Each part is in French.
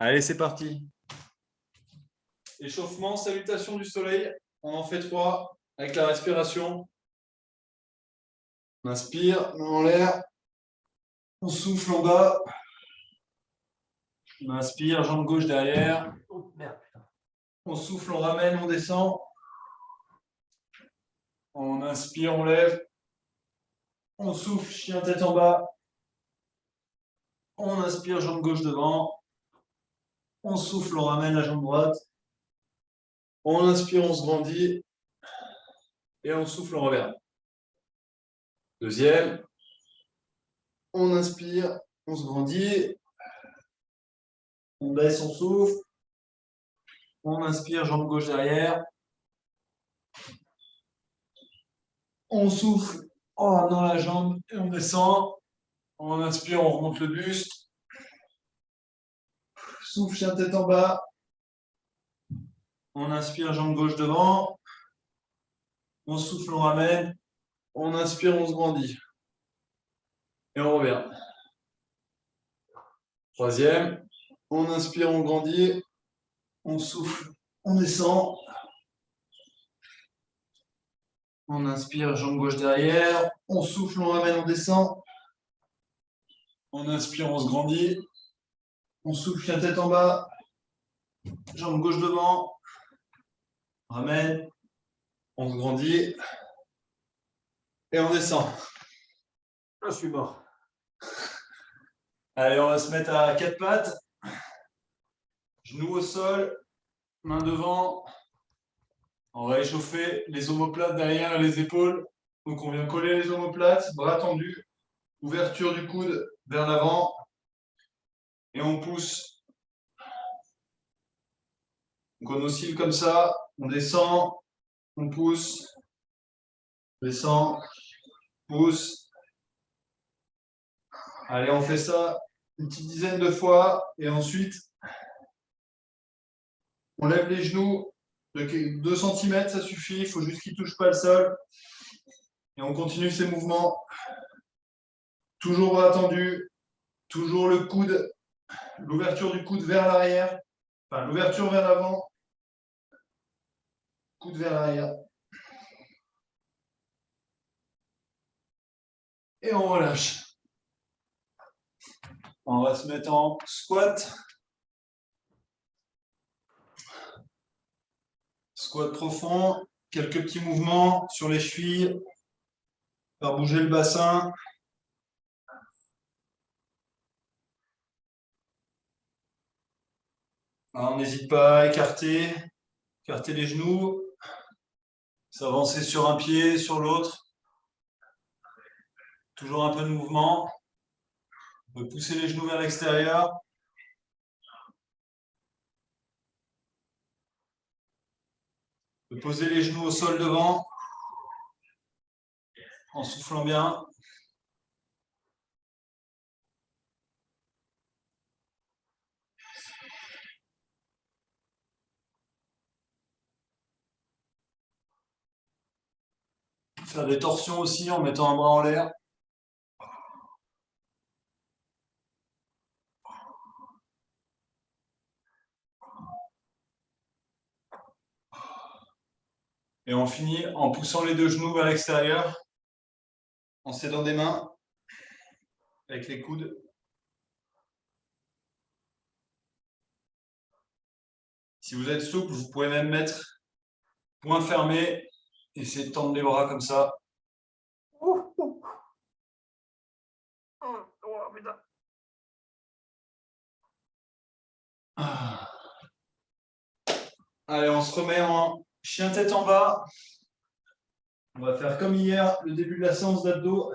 Allez, c'est parti. Échauffement, salutation du soleil. On en fait 3 avec la respiration. On inspire, main en l'air. On souffle en bas. On inspire, jambe gauche derrière. On souffle, on ramène, on descend. On inspire, on lève. On souffle, chien tête en bas. On inspire, jambe gauche devant. On souffle, on ramène la jambe droite. On inspire, on se grandit. Et on souffle, on revers. Deuxième. On inspire, on se grandit. On baisse, on souffle. On inspire, jambe gauche derrière. On souffle en ramenant la jambe et on descend. On inspire, on remonte le buste. Souffle, chien tête en bas. On inspire, jambe gauche devant. On souffle, on ramène. On inspire, on se grandit. Et on revient. Troisième. On inspire, on grandit. On souffle, on descend. On inspire, jambe gauche derrière. On souffle, on ramène, on descend. On inspire, on se grandit. On souffle, chien tête en bas. Jambe gauche devant. On ramène. On se grandit. Et on descend. Ah, je suis mort. Allez, on va se mettre à 4 pattes. Genoux au sol. Main devant. On va échauffer les omoplates derrière et les épaules. Donc on vient coller les omoplates, bras tendus. Ouverture du coude vers l'avant. Et on pousse. Donc on oscille comme ça. On descend. On pousse. Descend. Pousse. Allez, on fait ça une petite dizaine de fois. Et ensuite, on lève les genoux de 2 cm, ça suffit. Il faut juste qu'ils ne touchent pas le sol. Et on continue ces mouvements. Toujours bras tendus. Toujours le coude, l'ouverture du coude vers l'arrière. Enfin, l'ouverture vers l'avant. Coude vers l'arrière. Et on relâche. On va se mettre en squat. Squat profond. Quelques petits mouvements sur les chevilles. Faire bouger le bassin. Alors, on n'hésite pas à écarter les genoux. S'avancer sur un pied, sur l'autre. Toujours un peu de mouvement. On peut pousser les genoux vers l'extérieur. On peut poser les genoux au sol devant. En soufflant bien. Faire des torsions aussi en mettant un bras en l'air. Et on finit en poussant les deux genoux vers l'extérieur, en s'aidant des mains, avec les coudes. Si vous êtes souple, vous pouvez même mettre poing fermé, essayer de tendre les bras comme ça. Allez, on se remet en chien tête en bas. On va faire comme hier, le début de la séance d'abdos.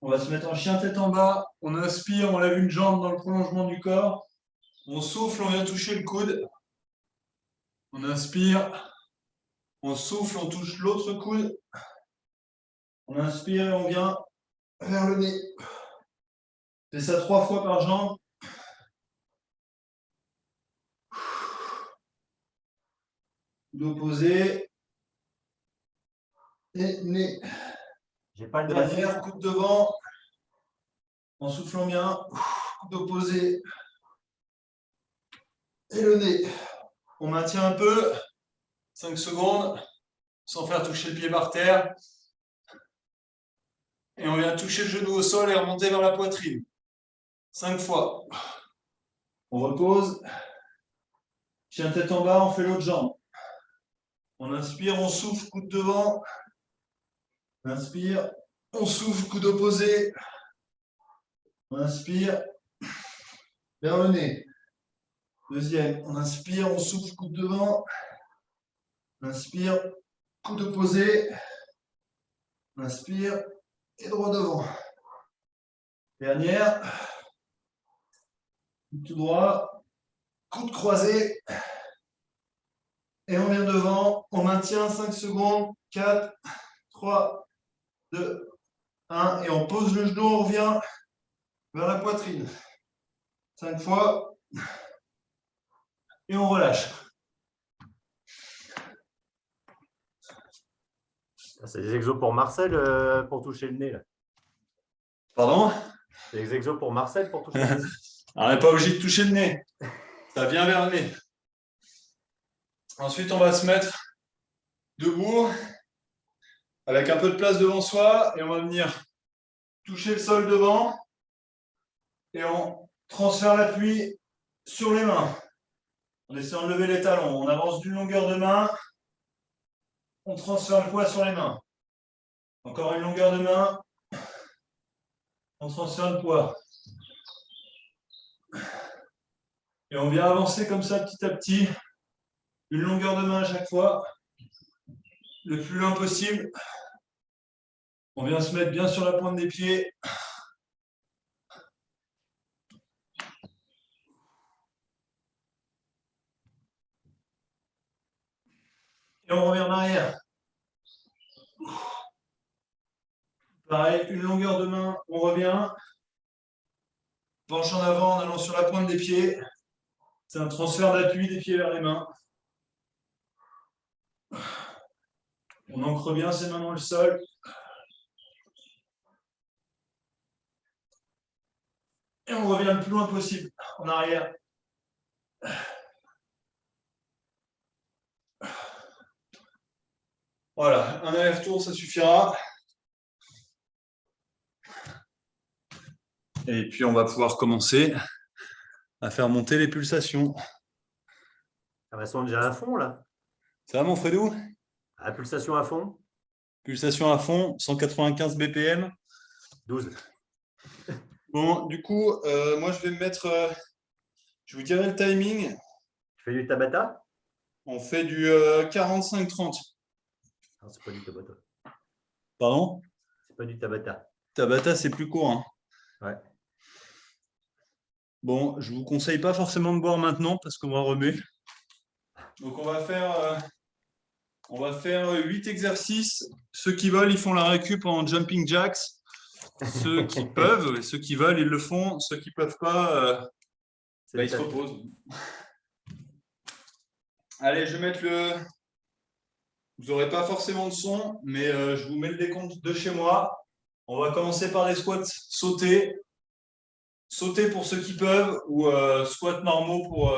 On va se mettre en chien tête en bas. On inspire, on lève une jambe dans le prolongement du corps. On souffle, on vient toucher le coude. On inspire. On souffle, on touche l'autre coude. On inspire et on vient vers le nez. Fais ça 3 fois par jambe. Coude opposé. Et nez. J'ai pas le Dernière, coude devant. En soufflant bien. Coude opposé. et le nez. On maintient un peu, 5 secondes, sans faire toucher le pied par terre. Et on vient toucher le genou au sol et remonter vers la poitrine. 5 fois. On repose. Chien tête en bas, on fait l'autre jambe. On inspire, on souffle, coude devant. Inspire, on souffle, coude opposé. On inspire vers le nez. Deuxième, on inspire, on souffle, coude devant. Inspire, coude opposé. Inspire et droit devant. Dernière. Tout droit. Coude croisé. Et on vient devant. On maintient 5 secondes. 4, 3, 2, 1. Et on pose le genou. On revient vers la poitrine. 5 fois. Et on relâche. C'est des exos pour Marcel pour toucher le nez. Là. Pardon? C'est des exos pour Marcel pour toucher le nez. On n'est pas obligé de toucher le nez. Ça vient vers le nez. Ensuite, on va se mettre debout avec un peu de place devant soi et on va venir toucher le sol devant et on transfère l'appui sur les mains. En essayant de lever les talons. On avance d'une longueur de main. On transfère le poids sur les mains. Encore une longueur de main. On transfère le poids. Et on vient avancer comme ça petit à petit. Une longueur de main à chaque fois. Le plus loin possible. On vient se mettre bien sur la pointe des pieds. Et on revient en arrière. Pareil, une longueur de main, on revient. Penche en avant en allant sur la pointe des pieds. C'est un transfert d'appui des pieds vers les mains. On ancre bien ses mains dans le sol. Et on revient le plus loin possible en arrière. Voilà, un aller-retour, ça suffira. Et puis, on va pouvoir commencer à faire monter les pulsations. Elles sont déjà à fond, là. Ça va, mon Fredou? La pulsation à fond. Pulsation à fond, 195 BPM. 12. Bon, du coup, moi, je vais me mettre... je vous dirai le timing. Tu fais du Tabata? On fait du 45-30. Non, c'est pas du Tabata. Pardon? C'est pas du Tabata. Tabata, c'est plus court. Hein. Ouais. Bon, je ne vous conseille pas forcément de boire maintenant parce qu'on va remuer. Donc, on va faire 8 exercices. Ceux qui veulent, ils font la récup en jumping jacks. Ceux qui peuvent, et ceux qui veulent, ils le font. Ceux qui ne peuvent pas, ils se reposent. Allez, je vais mettre le... Vous n'aurez pas forcément de son, mais je vous mets le décompte de chez moi. On va commencer par les squats sautés. Sauter pour ceux qui peuvent ou squats normaux pour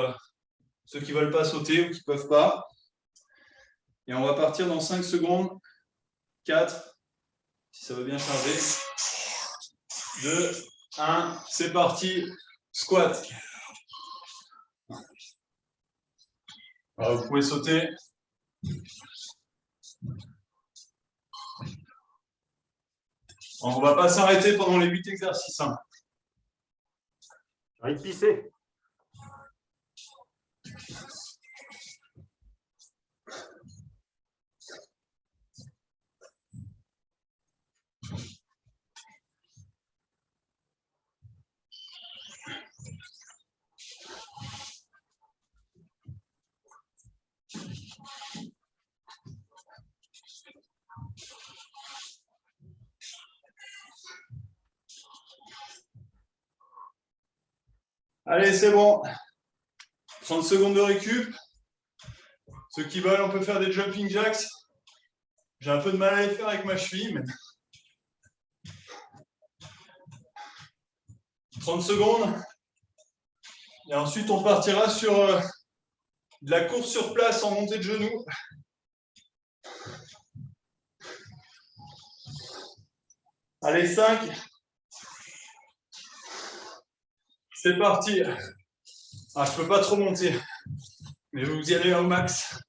ceux qui ne veulent pas sauter ou qui ne peuvent pas. Et on va partir dans 5 secondes. 4, si ça veut bien charger. 2, 1, c'est parti. Squat. Alors, vous pouvez sauter. On ne va pas s'arrêter pendant les 8 exercices. Hein. J'ai envie de pisser. Allez, c'est bon. 30 secondes de récup. Ceux qui veulent, on peut faire des jumping jacks. J'ai un peu de mal à les faire avec ma cheville. Mais... 30 secondes. Et ensuite, on partira sur De la course sur place en montée de genoux. Allez, 5. C'est parti. Ah, je ne peux pas trop monter, mais vous y allez au max.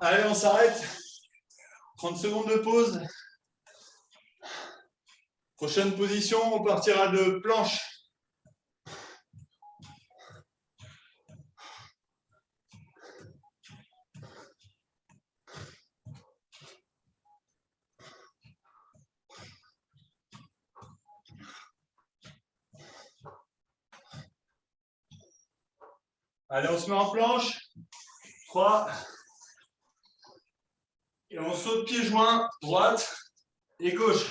Allez, on s'arrête. 30 secondes de pause. Prochaine position, on partira de planche. Allez, on se met en planche. 3. Et on saute pieds joints, droite et gauche.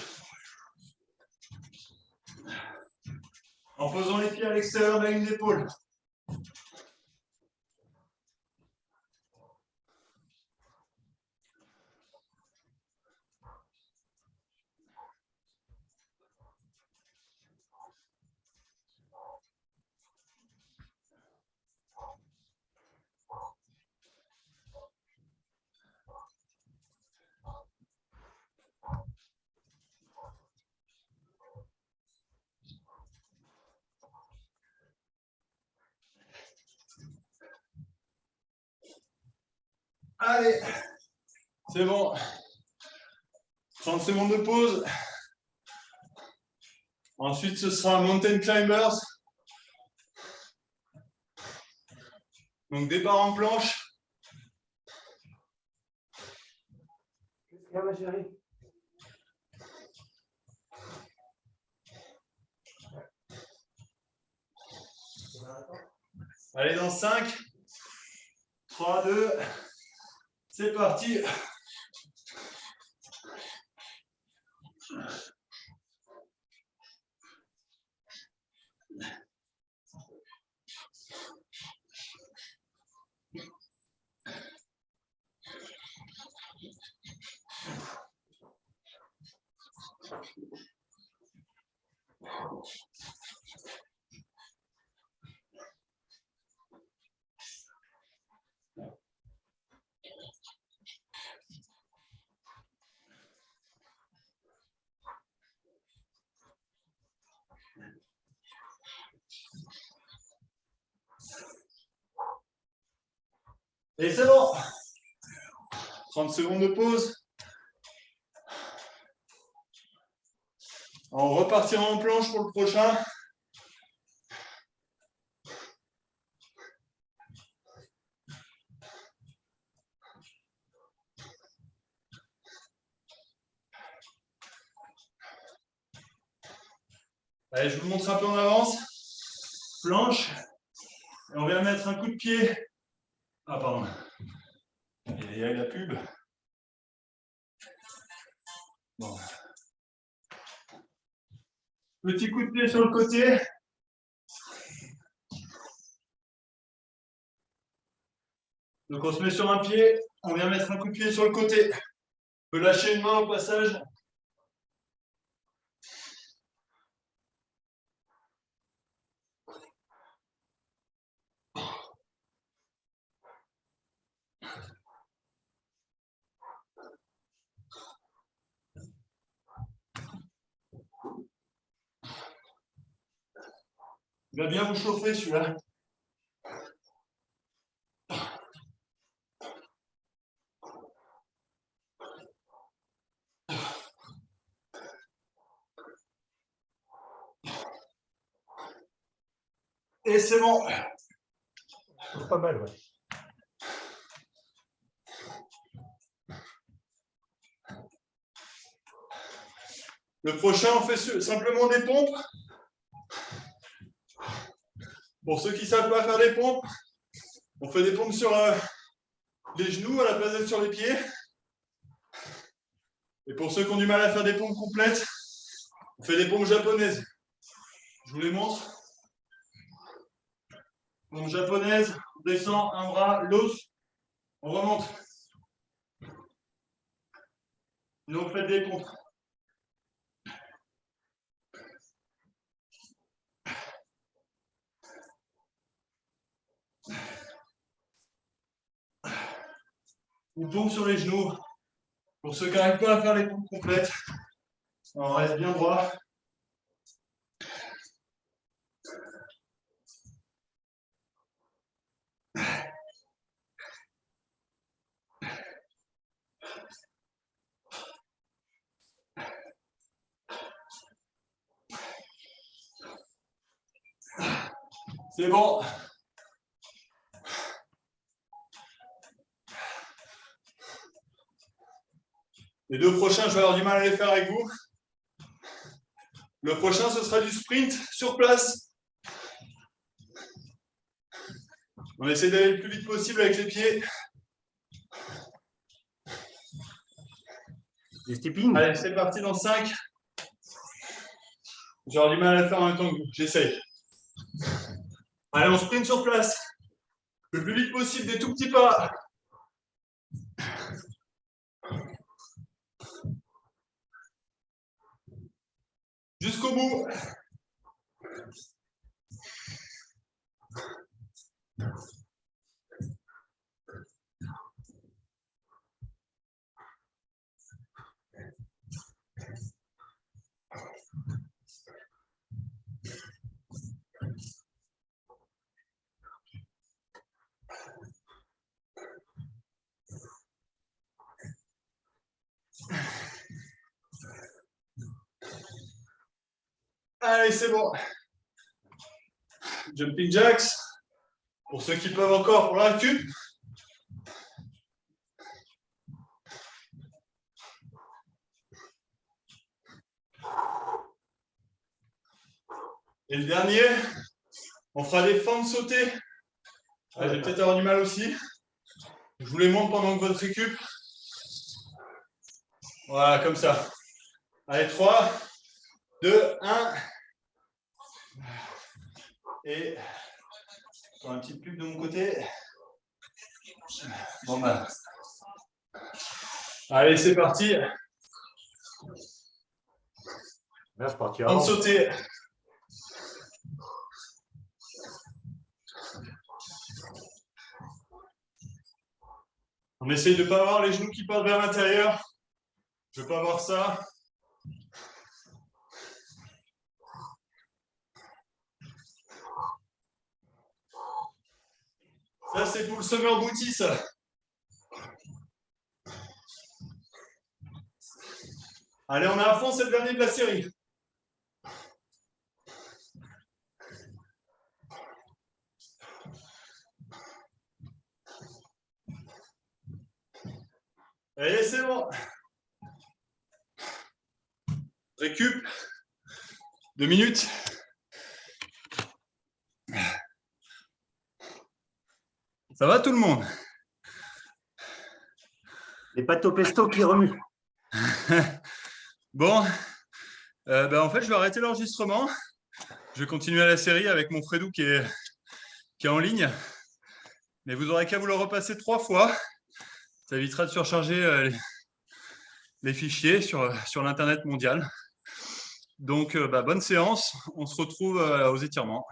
En posant les pieds à l'extérieur de la ligne d'épaule. Allez, c'est bon. 30 secondes de pause. Ensuite, ce sera Mountain Climbers. Donc, départ en planche. Ma chérie. Allez, dans 5, 3, 2, c'est parti. Et c'est bon. 30 secondes de pause. On repartira en planche pour le prochain. Allez, je vous montre un peu en avance. Planche. Et on vient mettre un coup de pied. Ah, pardon. Il y a la pub. Bon. Petit coup de pied sur le côté. Donc on se met sur un pied, on vient mettre un coup de pied sur le côté. On peut lâcher une main au passage. Il va bien vous chauffer celui-là. Et c'est bon. C'est pas mal, ouais. Le prochain, on fait simplement des pompes. Pour ceux qui ne savent pas faire des pompes, on fait des pompes sur les genoux à la place d'être sur les pieds. Et pour ceux qui ont du mal à faire des pompes complètes, on fait des pompes japonaises. Je vous les montre. Pompe japonaise, on descend un bras, l'autre, on remonte. Nous, on fait des pompes. Ou pompe sur les genoux. Pour ceux qui n'arrivent pas à faire les pompes complètes, on reste bien droit. C'est bon. Les deux prochains, je vais avoir du mal à les faire avec vous. Le prochain, ce sera du sprint sur place. On essaie d'aller le plus vite possible avec les pieds. Du stepping. Allez, c'est parti dans 5. Je vais avoir du mal à le faire en même temps que vous. J'essaye. Allez, on sprint sur place. Le plus vite possible, des tout petits pas. Jusqu'au bout. Allez, c'est bon. Jumping jacks. Pour ceux qui peuvent encore pour la récup. Et le dernier, on fera des fentes sautées. Ah, je vais peut-être avoir du mal aussi. Je vous les montre pendant que votre récup. Voilà, comme ça. Allez, 3, 2, 1. Et sur un petit pub de mon côté. Bon ben. Allez, c'est parti. Là, je partirai On avant. sauter. On essaye de ne pas avoir les genoux qui partent vers l'intérieur. Je ne veux pas avoir ça. Ça, c'est pour le summer booty, ça. Allez, on est à fond, c'est le dernier de la série. Allez, c'est bon. Récup. 2 minutes. Ça va tout le monde? Les pâtes au pesto qui remuent. Bon, en fait, je vais arrêter l'enregistrement. Je vais continuer la série avec mon Fredou qui est en ligne. Mais vous n'aurez qu'à vous le repasser 3 fois. Ça évitera de surcharger les fichiers sur l'Internet mondial. Donc, bonne séance. On se retrouve aux étirements.